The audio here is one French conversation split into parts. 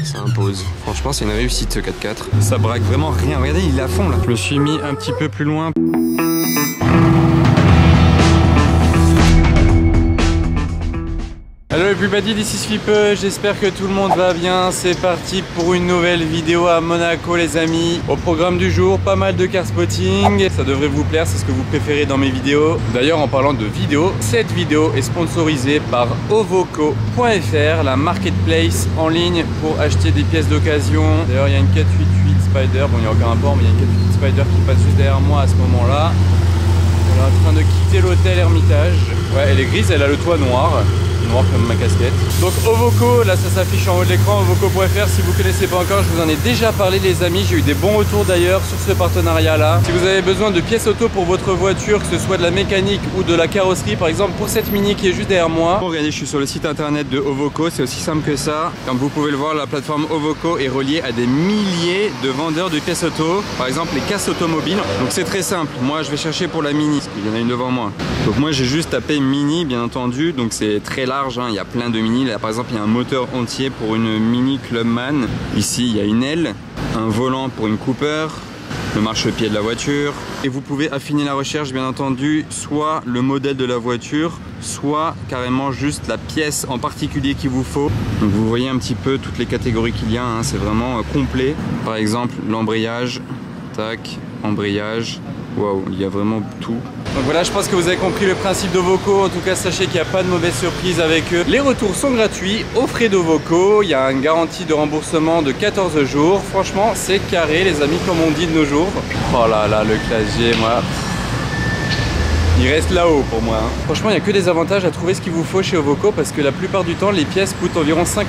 Ça impose. Franchement, c'est une réussite ce 4x4. Ça braque vraiment rien. Regardez, il est à fond là. Je me suis mis un petit peu plus loin. Hello everybody, this is Philippe, j'espère que tout le monde va bien. C'est parti pour une nouvelle vidéo à Monaco les amis. Au programme du jour, pas mal de car spotting. Ça devrait vous plaire, c'est ce que vous préférez dans mes vidéos. D'ailleurs en parlant de vidéos, cette vidéo est sponsorisée par Ovoco.fr, la marketplace en ligne pour acheter des pièces d'occasion. D'ailleurs il y a une 488 Spider, bon il n'y a aucun rapport mais il y a une 488 Spider qui passe juste derrière moi à ce moment là. Elle est en train de quitter l'hôtel Hermitage. Ouais, elle est grise, elle a le toit noir comme ma casquette. Donc Ovoco, là ça s'affiche en haut de l'écran, ovoco.fr. Si vous ne connaissez pas encore, je vous en ai déjà parlé les amis. J'ai eu des bons retours d'ailleurs sur ce partenariat là. Si vous avez besoin de pièces auto pour votre voiture, que ce soit de la mécanique ou de la carrosserie, par exemple pour cette Mini qui est juste derrière moi. Bon, regardez, je suis sur le site internet de Ovoco, c'est aussi simple que ça. Comme vous pouvez le voir, la plateforme Ovoco est reliée à des milliers de vendeurs de pièces auto. Par exemple les casses automobiles. Donc c'est très simple. Moi je vais chercher pour la Mini, il y en a une devant moi. Donc moi j'ai juste tapé Mini bien entendu, donc c'est très large. Il y a plein de Mini. Là par exemple il y a un moteur entier pour une Mini Clubman. Ici il y a une aile, un volant pour une Cooper, le marchepied de la voiture. Et vous pouvez affiner la recherche bien entendu, soit le modèle de la voiture, soit carrément juste la pièce en particulier qu'il vous faut. Donc vous voyez un petit peu toutes les catégories qu'il y a, hein. C'est vraiment complet. Par exemple l'embrayage, tac, embrayage. Waouh, il y a vraiment tout. Donc voilà, je pense que vous avez compris le principe d'Ovoco. En tout cas, sachez qu'il n'y a pas de mauvaise surprise avec eux. Les retours sont gratuits aux frais d'Ovoco. Il y a une garantie de remboursement de 14 jours. Franchement, c'est carré, les amis, comme on dit de nos jours. Oh là là, le classe G, moi. Il reste là-haut pour moi. Franchement, il n'y a que des avantages à trouver ce qu'il vous faut chez Ovoco parce que la plupart du temps, les pièces coûtent environ 50%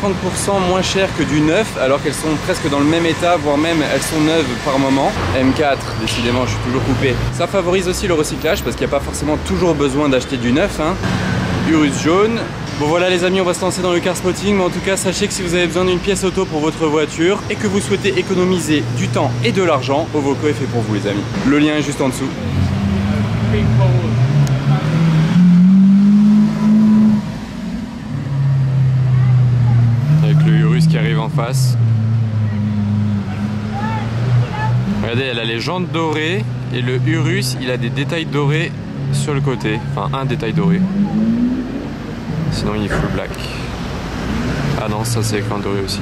moins cher que du neuf alors qu'elles sont presque dans le même état, voire même elles sont neuves par moment. M4, décidément, je suis toujours coupé. Ça favorise aussi le recyclage parce qu'il n'y a pas forcément toujours besoin d'acheter du neuf. Urus jaune. Bon voilà les amis, on va se lancer dans le car spotting, mais en tout cas sachez que si vous avez besoin d'une pièce auto pour votre voiture et que vous souhaitez économiser du temps et de l'argent, Ovoco est fait pour vous les amis. Le lien est juste en dessous. Avec le Urus qui arrive en face. Regardez, elle a les jantes dorées et le Urus il a des détails dorés sur le côté, enfin un détail doré. Sinon il est full black. Ah non, ça c'est écran doré aussi.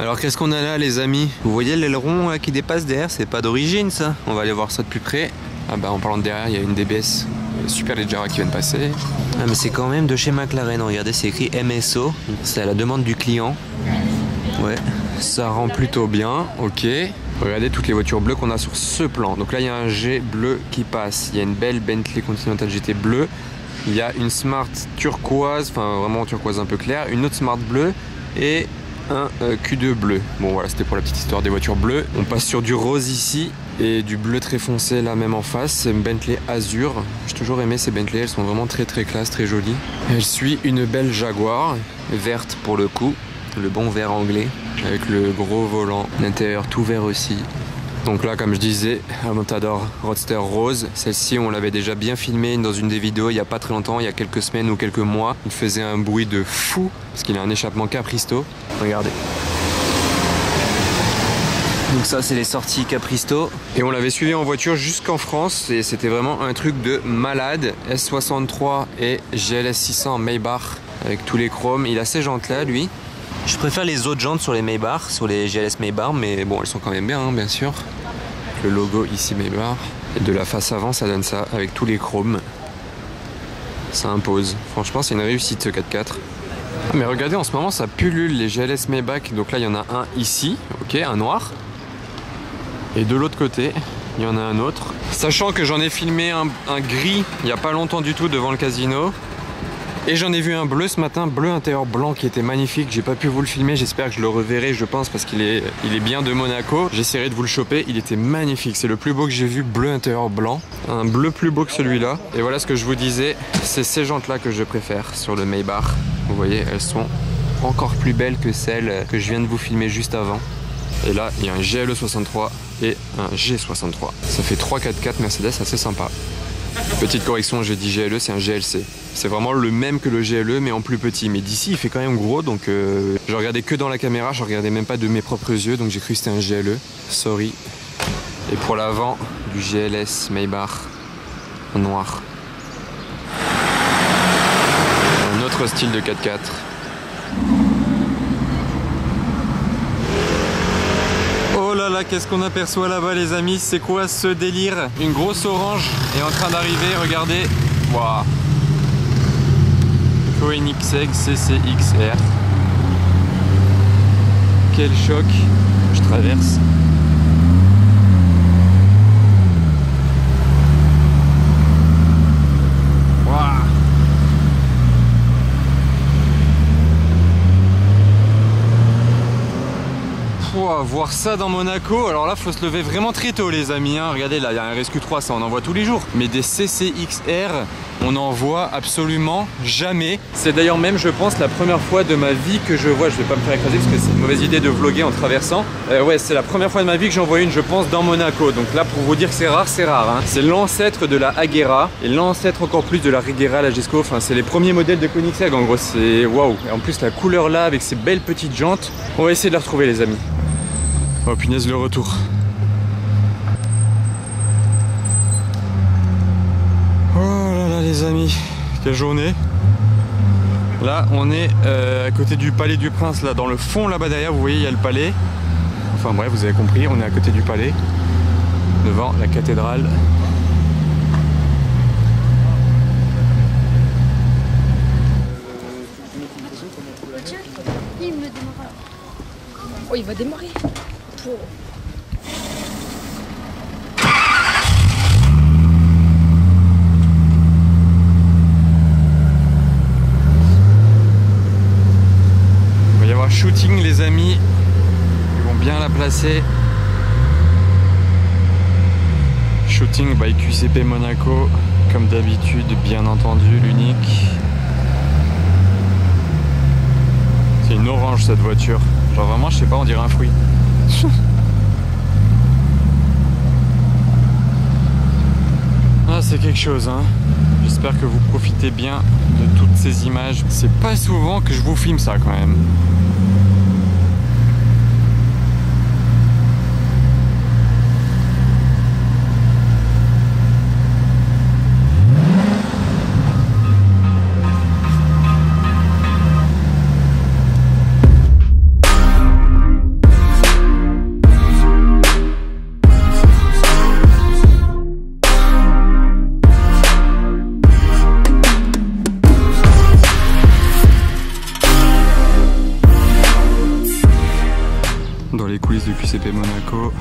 Alors qu'est-ce qu'on a là les amis? Vous voyez l'aileron qui dépasse derrière, c'est pas d'origine ça. On va aller voir ça de plus près. Ah bah en parlant de derrière, il y a une DBS Superleggera qui vient de passer. Ah mais c'est quand même de chez McLaren, regardez c'est écrit MSO. C'est à la demande du client. Ouais, ça rend plutôt bien, ok. Regardez toutes les voitures bleues qu'on a sur ce plan. Donc là il y a un G bleu qui passe. Il y a une belle Bentley Continental GT bleue. Il y a une Smart turquoise, enfin vraiment turquoise un peu claire. Une autre Smart bleue et un Q2 bleu. Bon voilà, c'était pour la petite histoire des voitures bleues. On passe sur du rose ici et du bleu très foncé là même en face. C'est une Bentley Azur. J'ai toujours aimé ces Bentley, elles sont vraiment très classe, très jolies. Elle suit une belle Jaguar, verte pour le coup, le bon vert anglais, avec le gros volant, l'intérieur tout vert aussi. Donc là, comme je disais, Aventador Roadster rose. Celle-ci, on l'avait déjà bien filmée dans une des vidéos il n'y a pas très longtemps, il y a quelques semaines ou quelques mois. Il faisait un bruit de fou parce qu'il a un échappement Capristo. Regardez. Donc ça, c'est les sorties Capristo. Et on l'avait suivi en voiture jusqu'en France et c'était vraiment un truc de malade. S63 et GLS 600 Maybach avec tous les chromes. Il a ces jantes-là, lui. Je préfère les autres jantes sur les Maybach, sur les GLS Maybach, mais bon, elles sont quand même bien, hein, bien sûr. Le logo ici Maybach. Et de la face avant, ça donne ça, avec tous les chromes. Ça impose. Franchement, c'est une réussite ce 4x4. Ah, mais regardez, en ce moment, ça pullule les GLS Maybach. Donc là, il y en a un ici, ok, un noir. Et de l'autre côté, il y en a un autre. Sachant que j'en ai filmé un gris il n'y a pas longtemps du tout devant le casino. Et j'en ai vu un bleu ce matin, bleu intérieur blanc qui était magnifique. J'ai pas pu vous le filmer, j'espère que je le reverrai, je pense, parce qu'il est bien de Monaco. J'essaierai de vous le choper, il était magnifique. C'est le plus beau que j'ai vu, bleu intérieur blanc. Un bleu plus beau que celui-là. Et voilà ce que je vous disais, c'est ces jantes-là que je préfère sur le Maybach. Vous voyez, elles sont encore plus belles que celles que je viens de vous filmer juste avant. Et là, il y a un GLE 63 et un G63. Ça fait 3 4x4 Mercedes assez sympa. Petite correction, j'ai dit GLE, c'est un GLC. C'est vraiment le même que le GLE mais en plus petit. Mais d'ici il fait quand même gros, donc je regardais que dans la caméra, je regardais même pas de mes propres yeux, donc j'ai cru que c'était un GLE. Sorry. Et pour l'avant, du GLS Maybach en noir. Un autre style de 4x4. Oh là là, qu'est-ce qu'on aperçoit là-bas les amis? C'est quoi ce délire? Une grosse orange est en train d'arriver, regardez. Waouh. Koenigsegg CCXR. Quel choc. Je traverse. Voir ça dans Monaco, alors là faut se lever vraiment très tôt les amis, hein. Regardez là il y a un RSQ3, ça on en voit tous les jours, mais des CCXR on n'en voit absolument jamais. C'est d'ailleurs même je pense la première fois de ma vie que je vois, je vais pas me faire écraser parce que c'est une mauvaise idée de vlogger en traversant, ouais c'est la première fois de ma vie que j'en vois une je pense dans Monaco, donc là pour vous dire que c'est rare, hein. C'est l'ancêtre de la Agera et l'ancêtre encore plus de la Regera, la Jesco, enfin c'est les premiers modèles de Koenigsegg en gros, c'est waouh. Et en plus la couleur là avec ces belles petites jantes, on va essayer de la retrouver les amis. Oh punaise le retour. Oh là là les amis, quelle journée. Là on est à côté du Palais du Prince, là dans le fond là-bas derrière, vous voyez il y a le palais. Enfin bref vous avez compris, on est à côté du palais, devant la cathédrale. Il me démarre. Oh il va démarrer. Il va y avoir shooting les amis, ils vont bien la placer. Shooting by QCP Monaco, comme d'habitude bien entendu, l'unique. C'est une orange cette voiture, genre vraiment je sais pas, on dirait un fruit. Ah c'est quelque chose hein. J'espère que vous profitez bien de toutes ces images. C'est pas souvent que je vous filme ça quand même. Dans les coulisses de QCP Monaco,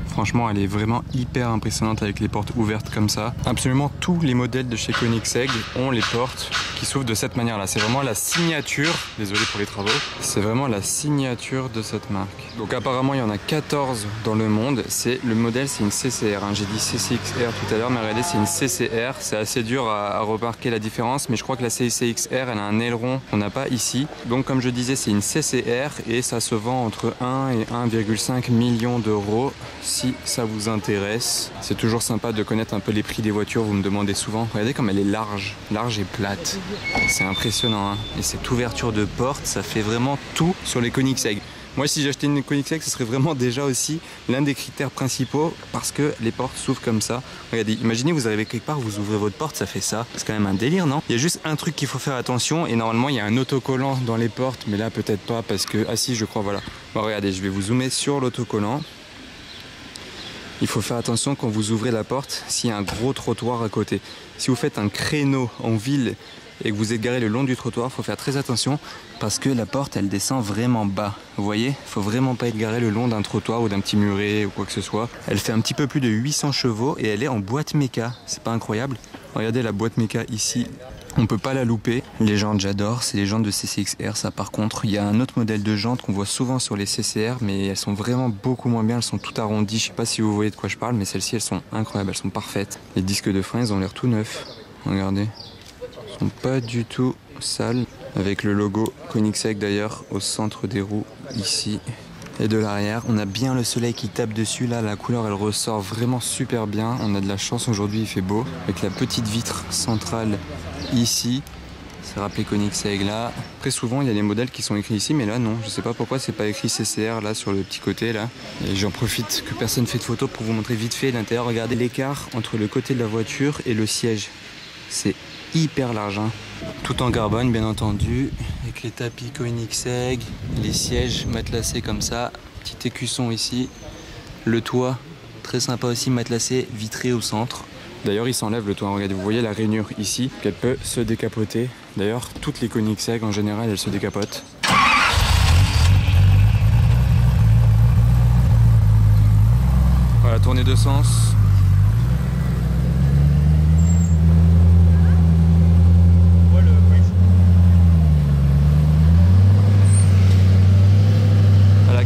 franchement elle est vraiment hyper impressionnante avec les portes ouvertes comme ça. Absolument tous les modèles de chez Koenigsegg ont les portes qui s'ouvrent de cette manière là. C'est vraiment la signature, désolé pour les travaux, c'est vraiment la signature de cette marque. Donc apparemment il y en a 14 dans le monde. Le modèle c'est une CCR, hein. J'ai dit CCXR tout à l'heure mais regardez c'est une CCR. C'est assez dur à remarquer la différence mais je crois que la CCXR elle a un aileron qu'on n'a pas ici. Donc comme je disais c'est une CCR et ça se vend entre 1 et 1,5 million d'euros si ça vous intéresse. C'est toujours sympa de connaître un peu les prix des voitures, vous me demandez souvent. Regardez comme elle est large et plate. C'est impressionnant hein. Et cette ouverture de porte, ça fait vraiment tout sur les Koenigsegg. Moi si j'achetais une Koenigsegg, ce serait vraiment déjà aussi l'un des critères principaux parce que les portes s'ouvrent comme ça. Regardez, imaginez vous arrivez quelque part, vous ouvrez votre porte, ça fait ça. C'est quand même un délire, non? Il y a juste un truc qu'il faut faire attention et normalement il y a un autocollant dans les portes, mais là peut-être pas parce que... Ah si, je crois, voilà. Bon, regardez, je vais vous zoomer sur l'autocollant. Il faut faire attention quand vous ouvrez la porte s'il y a un gros trottoir à côté. Si vous faites un créneau en ville et que vous êtes garé le long du trottoir, il faut faire très attention parce que la porte elle descend vraiment bas. Vous voyez, il faut vraiment pas être garé le long d'un trottoir ou d'un petit muret ou quoi que ce soit. Elle fait un petit peu plus de 800 chevaux et elle est en boîte méca. C'est pas incroyable? Regardez la boîte méca ici. On peut pas la louper. Les jantes j'adore, c'est les jantes de CCXR ça par contre. Il y a un autre modèle de jantes qu'on voit souvent sur les CCR mais elles sont vraiment beaucoup moins bien, elles sont toutes arrondies. Je sais pas si vous voyez de quoi je parle mais celles-ci elles sont incroyables, elles sont parfaites. Les disques de frein ils ont l'air tout neufs. Regardez. Ils sont pas du tout sales. Avec le logo Koenigsegg d'ailleurs au centre des roues ici. et de l'arrière. On a bien le soleil qui tape dessus. Là, la couleur, elle ressort vraiment super bien. On a de la chance aujourd'hui, il fait beau. Avec la petite vitre centrale ici. C'est rappelé Koenigsegg là. Très souvent, il y a les modèles qui sont écrits ici, mais là, non. Je sais pas pourquoi c'est pas écrit CCR là sur le petit côté là. Et j'en profite que personne fait de photo pour vous montrer vite fait l'intérieur. Regardez l'écart entre le côté de la voiture et le siège. C'est hyper large, hein. Tout en carbone bien entendu, avec les tapis Koenigsegg, les sièges matelassés comme ça, petit écusson ici, le toit très sympa aussi matelassé, vitré au centre. D'ailleurs il s'enlève le toit, regardez, vous voyez la rainure ici, qu'elle peut se décapoter. D'ailleurs toutes les Koenigsegg en général elles se décapotent. Voilà, tournée de sens.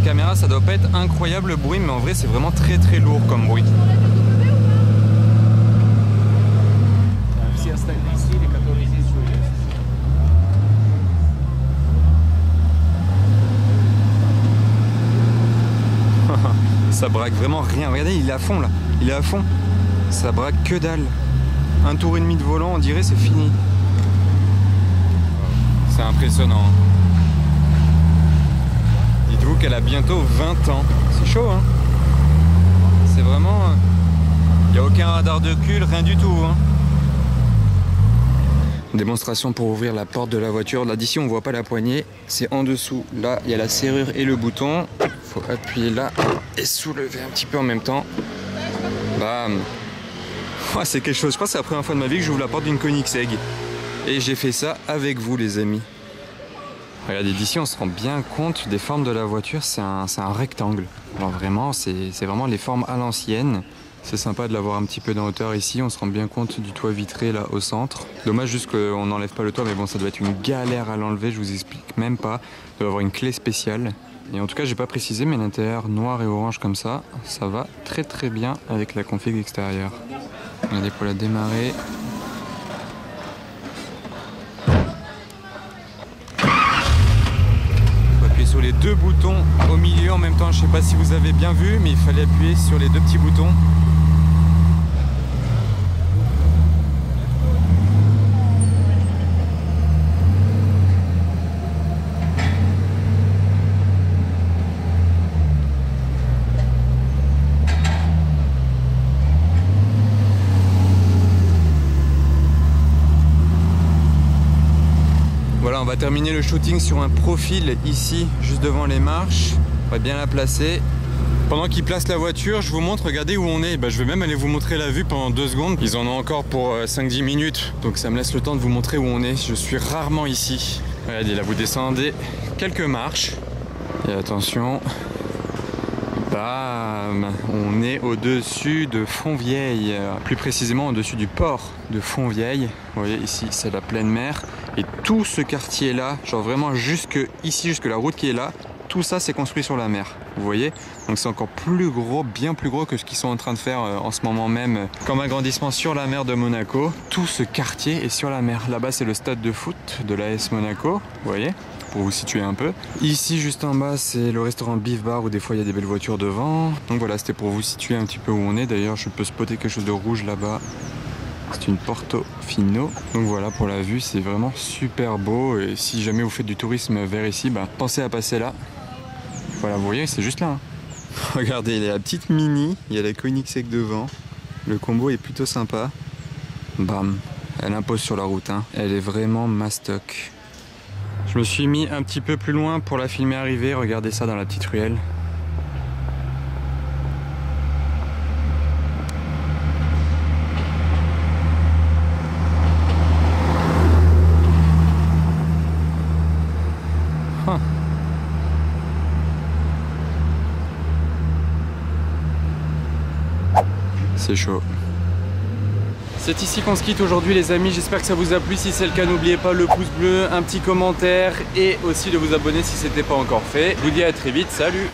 Caméra, ça doit pas être incroyable le bruit, mais en vrai c'est vraiment très très lourd comme bruit. Ça braque vraiment rien. Regardez, il est à fond là. Il est à fond. Ça braque que dalle. Un tour et demi de volant, on dirait c'est fini. C'est impressionnant. Dites-vous qu'elle a bientôt 20 ans. C'est chaud, hein. C'est vraiment... Il n'y a aucun radar de recul, rien du tout, hein. Démonstration pour ouvrir la porte de la voiture. Là, d'ici, on ne voit pas la poignée. C'est en dessous. Là, il y a la serrure et le bouton. Il faut appuyer là et soulever un petit peu en même temps. Bam. Oh, c'est quelque chose. Je crois que c'est la première fois de ma vie que j'ouvre la porte d'une Koenigsegg. Et j'ai fait ça avec vous, les amis. Regardez, d'ici on se rend bien compte des formes de la voiture, c'est un rectangle. Alors vraiment, c'est vraiment les formes à l'ancienne. C'est sympa de l'avoir un petit peu dans hauteur ici, on se rend bien compte du toit vitré là au centre. Dommage juste qu'on n'enlève pas le toit, mais bon ça doit être une galère à l'enlever, je vous explique même pas. Il doit avoir une clé spéciale. Et en tout cas j'ai pas précisé, mais l'intérieur noir et orange comme ça, ça va très très bien avec la config extérieure. Regardez pour la démarrer. Sur les deux boutons au milieu en même temps, je sais pas si vous avez bien vu, mais il fallait appuyer sur les deux petits boutons. Voilà, on va terminer le shooting sur un profil ici, juste devant les marches. On va bien la placer. Pendant qu'ils placent la voiture, je vous montre, regardez où on est. Je vais même aller vous montrer la vue pendant 2 secondes. Ils en ont encore pour 5-10 minutes. Donc ça me laisse le temps de vous montrer où on est. Je suis rarement ici. Regardez, là vous descendez quelques marches. Et attention. Bam! On est au-dessus de Fontvieille. Plus précisément au-dessus du port de Fontvieille. Vous voyez ici, c'est la pleine mer. Et tout ce quartier-là, genre vraiment jusque ici, jusque la route qui est là, tout ça c'est construit sur la mer. Vous voyez? Donc c'est encore plus gros, bien plus gros que ce qu'ils sont en train de faire en ce moment même comme agrandissement sur la mer de Monaco. Tout ce quartier est sur la mer. Là-bas c'est le stade de foot de l'AS Monaco, vous voyez? Pour vous situer un peu. Ici juste en bas c'est le restaurant Beef Bar où des fois il y a des belles voitures devant. Donc voilà, c'était pour vous situer un petit peu où on est. D'ailleurs je peux spotter quelque chose de rouge là-bas. C'est une Portofino. Donc voilà, pour la vue c'est vraiment super beau. Et si jamais vous faites du tourisme vers ici, pensez à passer là. Voilà, vous voyez, c'est juste là, hein. Regardez, il y a la petite Mini, il y a la Koenigsegg devant. Le combo est plutôt sympa. Bam, elle impose sur la route, hein. Elle est vraiment mastoc. Je me suis mis un petit peu plus loin pour la filmer arriver. Regardez ça dans la petite ruelle. C'est chaud. C'est ici qu'on se quitte aujourd'hui les amis, j'espère que ça vous a plu. Si c'est le cas, n'oubliez pas le pouce bleu, un petit commentaire et aussi de vous abonner si ce n'était pas encore fait. Je vous dis à très vite, salut!